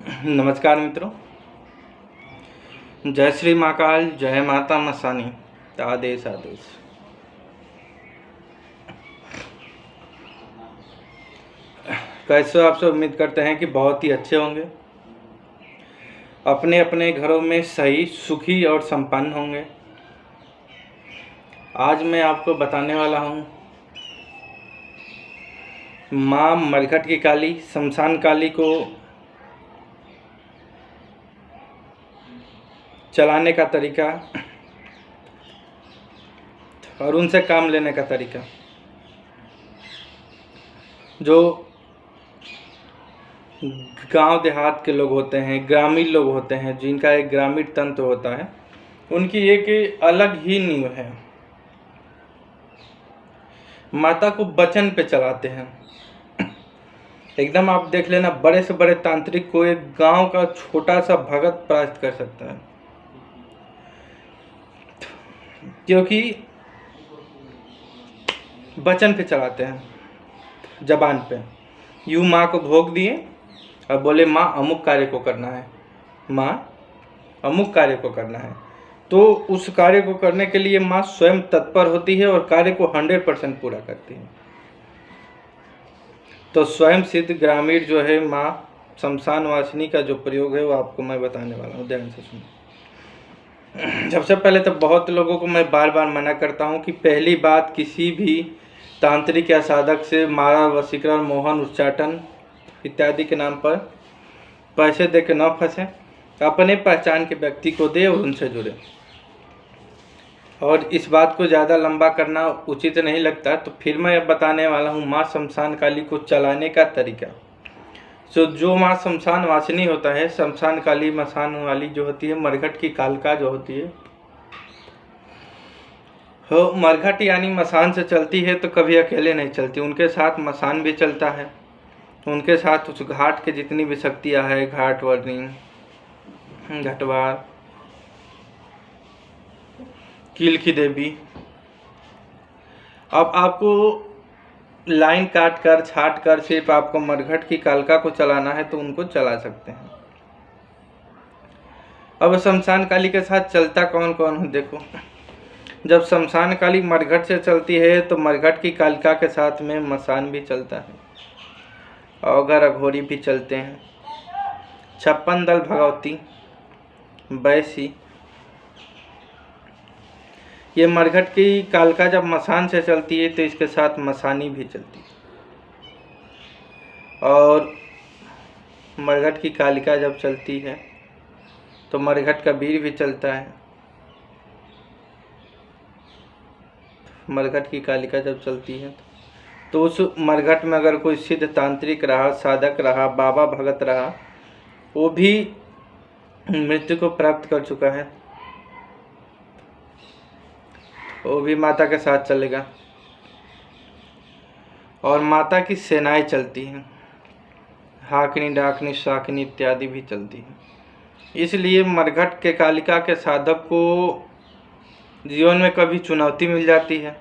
नमस्कार मित्रों। जय श्री महाकाल, जय माता मसानी, आदेश आदेश। कैसे आप सब? उम्मीद करते हैं कि बहुत ही अच्छे होंगे, अपने अपने घरों में सही, सुखी और संपन्न होंगे। आज मैं आपको बताने वाला हूँ माँ मरघट की काली, शमशान काली को चलाने का तरीका और उनसे काम लेने का तरीका। जो गांव देहात के लोग होते हैं, ग्रामीण लोग होते हैं, जिनका एक ग्रामीण तंत्र होता है, उनकी एक अलग ही नींव है। माता को वचन पे चलाते हैं। एकदम आप देख लेना, बड़े से बड़े तांत्रिक को एक गांव का छोटा सा भगत परास्त कर सकता है, क्योंकि वचन पे चलाते हैं, जबान पे। यूँ माँ को भोग दिए और बोले माँ अमुक कार्य को करना है, माँ अमुक कार्य को करना है, तो उस कार्य को करने के लिए माँ स्वयं तत्पर होती है और कार्य को 100% पूरा करती है। तो स्वयं सिद्ध ग्रामीण जो है माँ शमशान वासिनी का जो प्रयोग है वो आपको मैं बताने वाला हूँ, ध्यान से सुनो। सबसे पहले तो बहुत लोगों को मैं बार बार मना करता हूँ कि पहली बात, किसी भी तांत्रिक या साधक से मारा, वशीकरण, मोहन, उच्चाटन इत्यादि के नाम पर पैसे दे के न फंसे। अपने पहचान के व्यक्ति को दे और उनसे जुड़े। और इस बात को ज़्यादा लंबा करना उचित नहीं लगता, तो फिर मैं अब बताने वाला हूँ माँ शमशान काली को चलाने का तरीका। जो माँ शमशान वासिनी होता है, शमशान काली, मसान वाली जो होती है, मरघट की कालका जो होती है, हो मरघट यानी मसान से चलती है, तो कभी अकेले नहीं चलती, उनके साथ मसान भी चलता है। उनके साथ उस घाट के जितनी भी शक्तियाँ है, घाट वर्णी, घटवार, कील की देवी। अब आपको लाइन काट कर, छाट कर सिर्फ आपको मरघट की कालका को चलाना है तो उनको चला सकते हैं। अब शमशान काली के साथ चलता कौन कौन हो, देखो। जब शमशान काली मरघट से चलती है तो मरघट की कालिका के साथ में मसान भी चलता है, औगर अघोरी भी चलते हैं, 56 दल भगवती, बैसी। ये मरघट की कालका जब मसान से चलती है तो इसके साथ मसानी भी चलती है। और मरघट की कालिका जब चलती है तो मरघट का वीर भी चलता है। मरघट की कालिका जब चलती है तो उस मरघट में अगर कोई सिद्ध तांत्रिक रहा, साधक रहा, बाबा भगत रहा, वो भी मृत्यु को प्राप्त कर चुका है, वो भी माता के साथ चलेगा। और माता की सेनाएं चलती हैं, हाकिनी, डाकनी, शाकिनी इत्यादि भी चलती हैं। इसलिए मरघट के कालिका के साधक को जीवन में कभी चुनौती मिल जाती है,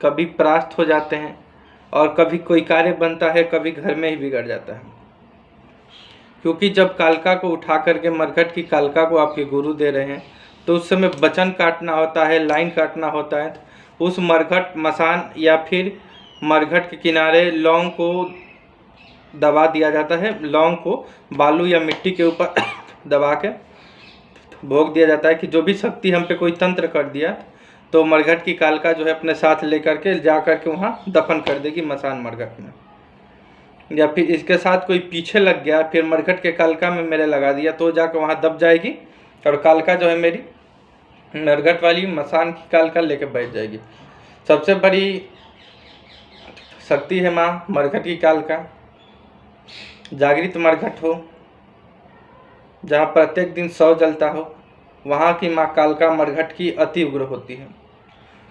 कभी परास्त हो जाते हैं, और कभी कोई कार्य बनता है, कभी घर में ही बिगड़ जाता है। क्योंकि जब कालका को उठा करके मरघट की कालका को आपके गुरु दे रहे हैं तो उस समय वचन काटना होता है, लाइन काटना होता है। उस मरघट, मसान या फिर मरघट के किनारे लौंग को दबा दिया जाता है। लौंग को बालू या मिट्टी के ऊपर दबा के भोग दिया जाता है कि जो भी शक्ति हम पे कोई तंत्र कर दिया तो मरघट की कालका जो है अपने साथ लेकर के जा कर के वहाँ दफन कर देगी मसान मरघट में। या फिर इसके साथ कोई पीछे लग गया, फिर मरघट के कालका में मेरे लगा दिया, तो जाकर वहाँ दब जाएगी और कालका जो है मेरी मरघट वाली मसान की कालका लेके बैठ जाएगी। सबसे बड़ी शक्ति है माँ मरघट की कालका। जागृत मरघट हो, जहाँ प्रत्येक दिन 100 जलता हो, वहाँ की माँ कालका मरघट की अति उग्र होती है।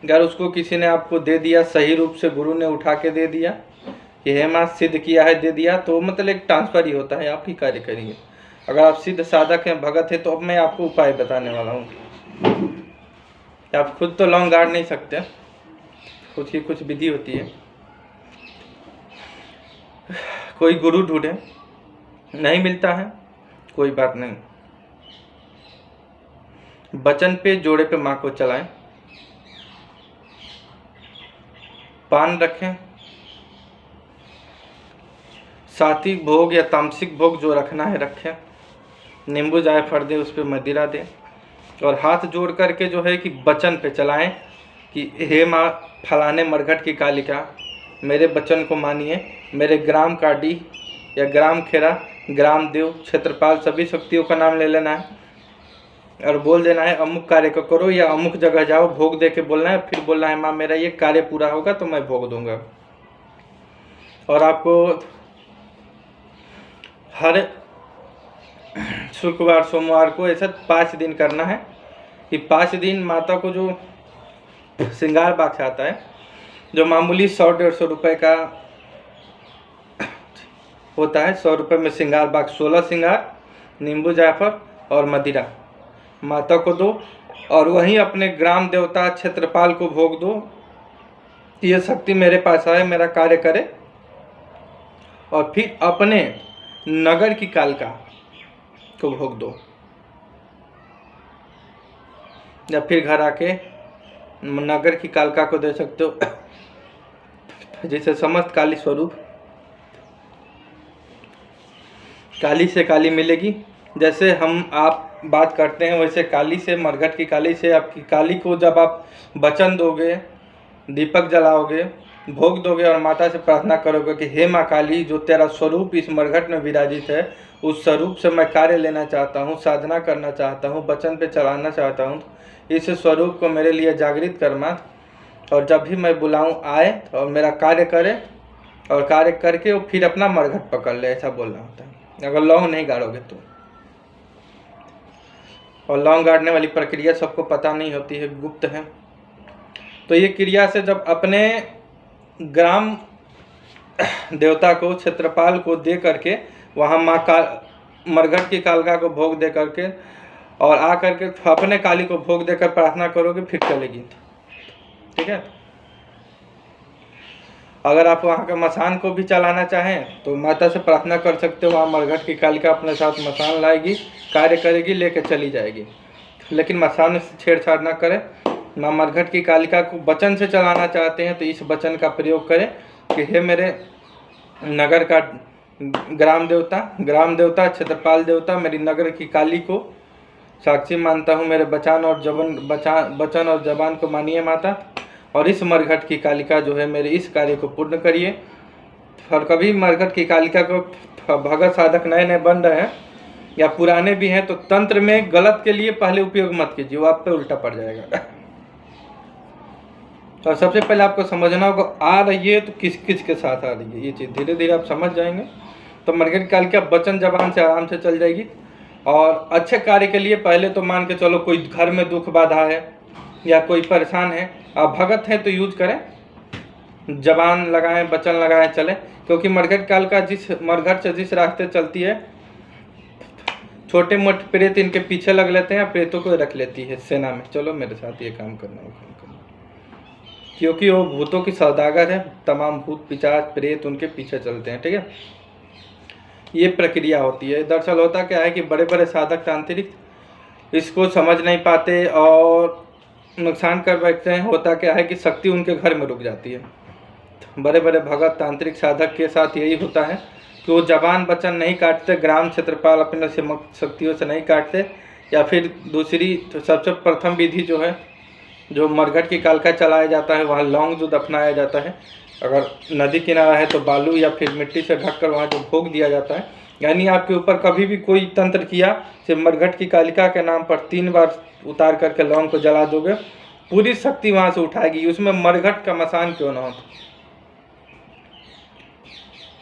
अगर उसको किसी ने आपको दे दिया, सही रूप से गुरु ने उठा के दे दिया, यह माँ सिद्ध किया है, दे दिया, तो मतलब एक ट्रांसफर ही होता है, आप ही कार्य करेंगे। अगर आप सिद्ध साधक हैं, भगत हैं, तो अब मैं आपको उपाय बताने वाला हूँ। आप खुद तो लौंग गाड़ नहीं सकते, कुछ विधि होती है। कोई गुरु ढूंढे, नहीं मिलता है कोई बात नहीं, वचन पे जोड़े पे माँ को चलाएं, पान रखें, सात्विक भोग या तामसिक भोग जो रखना है रखें, नींबू जायफल दे, उस पर मदिरा दे, और हाथ जोड़ करके जो है कि वचन पे चलाएं कि हे माँ फलाने मरघट की कालिका, मेरे वचन को मानिए, मेरे ग्राम काडी या ग्राम खेरा, ग्राम देव, क्षेत्रपाल सभी शक्तियों का नाम ले लेना है और बोल देना है अमुक कार्य को करो या अमुक जगह जाओ, भोग दे के बोलना है, फिर बोलना है माँ मेरा ये कार्य पूरा होगा तो मैं भोग दूंगा। और आपको हर शुक्रवार सोमवार को ऐसा 5 दिन करना है कि 5 दिन माता को जो श्रृंगार बाक्स आता है जो मामूली 100-150 रुपये का होता है, 100 रुपये में श्रृंगार बाक्स 16 श्रृंगार, नींबू जायफल और मदिरा माता को दो और वहीं अपने ग्राम देवता क्षेत्रपाल को भोग दो, ये शक्ति मेरे पास आए, मेरा कार्य करे। और फिर अपने नगर की कालिका को भोग दो या फिर घर आके नगर की कालिका को दे सकते हो, जैसे समस्त काली स्वरूप काली से काली मिलेगी। जैसे हम आप बात करते हैं वैसे काली से, मरघट की काली से आपकी काली को जब आप वचन दोगे, दीपक जलाओगे, भोग दोगे और माता से प्रार्थना करोगे कि हे माँ काली, जो तेरा स्वरूप इस मरघट में विराजित है उस स्वरूप से मैं कार्य लेना चाहता हूँ, साधना करना चाहता हूँ, वचन पे चलाना चाहता हूँ, इस स्वरूप को मेरे लिए जागृत कर माँ, और जब भी मैं बुलाऊँ आए और मेरा कार्य करे और कार्य करके वो फिर अपना मरघट पकड़ ले, ऐसा बोलना होता है अगर लौंग नहीं गाड़ोगे तो। और लौंग गाड़ने वाली प्रक्रिया सबको पता नहीं होती है, गुप्त है। तो ये क्रिया से जब अपने ग्राम देवता को क्षेत्रपाल को दे करके वहाँ माँ का मरघट की कालिका को भोग दे करके और आ करके अपने काली को भोग देकर प्रार्थना करोगे फिर चलेगी, ठीक है। अगर आप वहाँ का मसान को भी चलाना चाहें तो माता से प्रार्थना कर सकते हो, वहाँ मरघट की कालिका अपने साथ मसान लाएगी, कार्य करेगी, लेके चली जाएगी। लेकिन मसान से छेड़छाड़ ना करें। माँ मरघट की कालिका को वचन से चलाना चाहते हैं तो इस वचन का प्रयोग करें कि हे मेरे नगर का ग्राम देवता क्षेत्रपाल देवता, मेरी नगर की काली को साक्षी मानता हूँ, मेरे वचन और जबान को मानिए माता, और इस मरघट की कालिका जो है मेरे इस कार्य को पूर्ण करिए। और कभी मरघट की कालिका को भगत साधक नए नए बन रहे हैं या पुराने भी हैं तो तंत्र में गलत के लिए पहले उपयोग मत कीजिए, वो आप पे उल्टा पड़ जाएगा। और सबसे पहले आपको समझना होगा आ रही है तो किस किस के साथ आ रही है, ये चीज़ धीरे धीरे आप समझ जाएंगे तो मरघट की कालिका वचन जबान से आराम से चल जाएगी। और अच्छे कार्य के लिए पहले तो मान के चलो कोई घर में दुख बाधा है या कोई परेशान है, आप भगत हैं तो यूज करें, जबान लगाएं, वचन लगाएं, चलें। क्योंकि मरघट कालिका मरघट से जिस रास्ते चलती है छोटे मोटे प्रेत इनके पीछे लग लेते हैं, प्रेतों को रख लेती है सेना में, चलो मेरे साथ ये काम करना वो काम करना, क्योंकि वो भूतों की सौदागर है, तमाम भूत पिशाच प्रेत उनके पीछे चलते हैं, ठीक है। ये प्रक्रिया होती है। दरअसल होता क्या है कि बड़े बड़े साधक तांत्रिक इसको समझ नहीं पाते और नुकसान कर बैठते हैं। होता क्या है कि शक्ति उनके घर में रुक जाती है। बड़े बड़े भगत तांत्रिक साधक के साथ यही होता है कि वो जबान वचन नहीं काटते, ग्राम क्षेत्रपाल अपने शक्तियों से नहीं काटते, या फिर दूसरी तो सबसे प्रथम विधि जो है जो मरघट की कालिका चलाया जाता है वहाँ लौंग जो दफनाया जाता है, अगर नदी किनारा है तो बालू या फिर मिट्टी से ढककर वहाँ जो भोग दिया जाता है। यानी आपके ऊपर कभी भी कोई तंत्र किया सिर्फ मरघट की कालिका के नाम पर 3 बार उतार करके लौंग को जला दोगे, पूरी शक्ति वहाँ से उठाएगी। उसमें मरघट का मसान क्यों ना हो,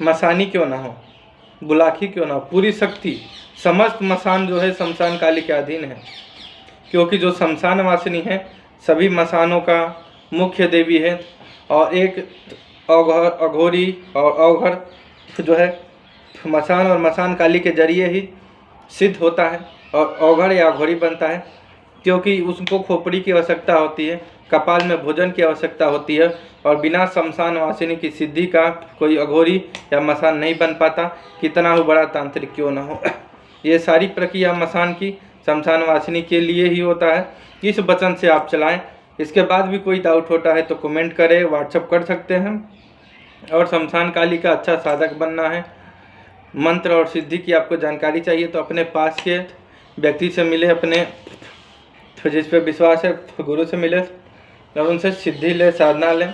मसानी क्यों ना हो, बुलाखी क्यों ना हो, पूरी शक्ति समस्त मसान जो है शमशान काली के अधीन है। क्योंकि जो शमशान वासिनी है सभी मसानों का मुख्य देवी है और एक अघोरी और अवघर जो है मसान और मसान काली के जरिए ही सिद्ध होता है और अवघर या अघोरी बनता है, क्योंकि उसको खोपड़ी की आवश्यकता होती है। कपाल में भोजन की आवश्यकता होती है और बिना शमशान वासिनी की सिद्धि का कोई अघोरी या मसान नहीं बन पाता, कितना हो बड़ा तांत्रिक क्यों ना हो। ये सारी प्रक्रिया मसान की शमशान वासिनी के लिए ही होता है। इस वचन से आप चलाएं। इसके बाद भी कोई डाउट होता है तो कमेंट करें, व्हाट्सअप कर सकते हैं। और शमशान काली का अच्छा साधक बनना है, मंत्र और सिद्धि की आपको जानकारी चाहिए तो अपने पास के व्यक्ति से मिले, अपने जिस पे विश्वास है गुरु से मिले और उनसे सिद्धि ले, साधना लें।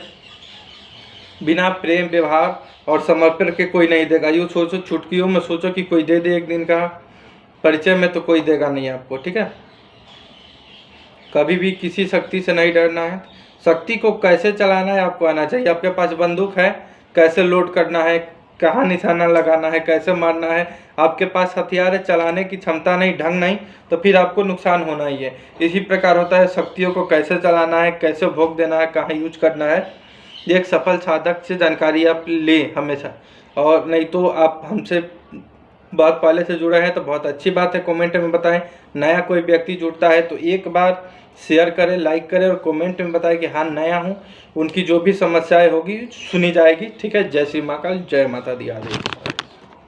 बिना प्रेम व्यवहार और समर्पण के कोई नहीं देगा। यूँ सोचो, चुटकियों में सोचो कि कोई दे दे एक दिन का परिचय में, तो कोई देगा नहीं आपको, ठीक है। कभी भी किसी शक्ति से नहीं डरना है। शक्ति को कैसे चलाना है आपको आना चाहिए। आपके पास बंदूक है, कैसे लोड करना है, कहाँ निशाना लगाना है, कैसे मारना है, आपके पास हथियार है, चलाने की क्षमता नहीं, ढंग नहीं, तो फिर आपको नुकसान होना ही है। इसी प्रकार होता है, शक्तियों को कैसे चलाना है, कैसे भोग देना है, कहाँ यूज करना है, एक सफल साधक से जानकारी आप लें हमेशा। और नहीं तो आप हमसे बहुत पहले से जुड़े हैं तो बहुत अच्छी बात है, कमेंट में बताएं। नया कोई व्यक्ति जुड़ता है तो एक बार शेयर करें, लाइक करें और कमेंट में बताएं कि हाँ नया हूँ। उनकी जो भी समस्याएं होगी सुनी जाएगी, ठीक है। जय श्री महाकाल, जय माता दी आदि।